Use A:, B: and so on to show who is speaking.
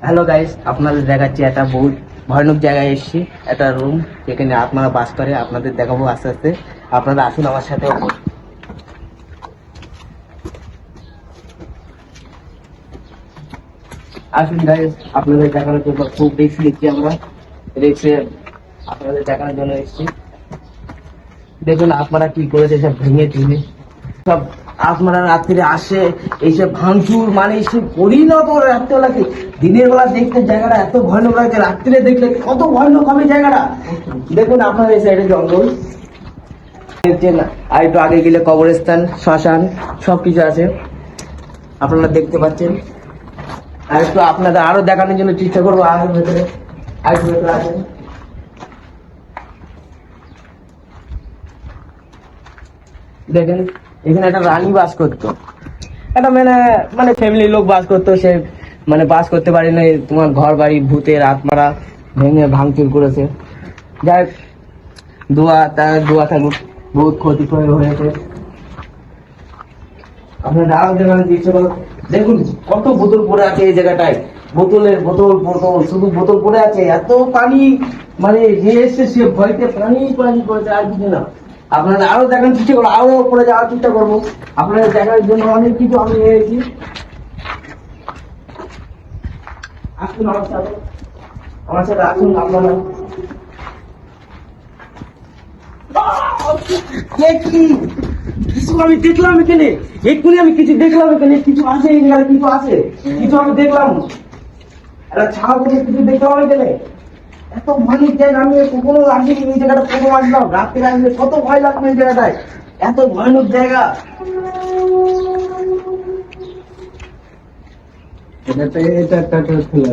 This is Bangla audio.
A: হ্যালো গাইস, আপনাদের দেখাচ্ছি একটা বহুত ভয়ানক জায়গায় এসেছি, একটা রুম যেখানে আপনারা বাস করে। আপনাদের দেখাবো আস্তে আস্তে। আপনারা আসুন আমার সাথে। আসুন গাইস, আপনাদের দেখানোর জন্য খুব রিস্ক নিচ্ছি আমরা। রিস্কে আপনাদের দেখানোর জন্য এসেছি। দেখুন আপনারা কি করেছে, সব ভেঙে চুরে সব। আপনারা রাত্রে আসে এইসব ভাঙচুর, মানে সে পরিণত রাত্রেবেলাকে দিনের বেলা দেখতে জায়গাটা এত ভয়ানক লাগে, রাত্রে দেখলে কত ভয়ানক হবে জায়গাটা। দেখুন আপনার এই সাইডে জঙ্গল দেখছেন, আর একটু আগে গেলে কবরস্থান, শ্মশান সবকিছু আছে, আপনারা দেখতে পাচ্ছেন। আর একটু আপনাদের আরো দেখানোর জন্য চেষ্টা করবো। আর ভেতরে আর একটু ভেতরে আসেন। দেখেন এখানে একটা রানী বাস করতো, একটা মানে মানে ফ্যামিলির লোক বাস করতো। সে মানে বাস করতে পারেনি, তোমার ঘর বাড়ি ভূতের আত্মারা ভেঙে ভাঙচুর করেছে। যাই হোক, দোয়া থাকুক, বহুত ক্ষতি হয়েছে। আপনার আরো দেখানোর চেষ্টা করো। দেখুন কত বোতল পড়ে আছে এই জায়গাটায়, বোতল শুধু বোতল পড়ে আছে, এত পানি। মানে যে এসছে সে ভয়তে পানি পানি করেছে, আর কিছু না। আপনারা আরো দেখানোর চেষ্টা করবো, আরো উপরে যাওয়ার চেষ্টা করবো। আপনাদের দেখার জন্য অনেক কিছু আমি নিয়েছি। আসুন আমার সাথে আসুন আপনারা। কি কিছু আমি দেখলাম এখানে, এক্ষুনি আমি কিছু দেখলাম এখানে, কিছু আছে এখানে, কিছু আছে, কিছু আমি দেখলাম। একটা ছাড়া বলে কিছু দেখলাম এখানে। এত ভয়ানক জায়গা, আমি কখনো আসিনি এই জায়গাটা, প্রথম আসলাম। রাত্রে আসলে কত ভয় লাগবে এই জায়গাটায়, এত ভয়ানক জায়গা।
B: এটা একটা খোলা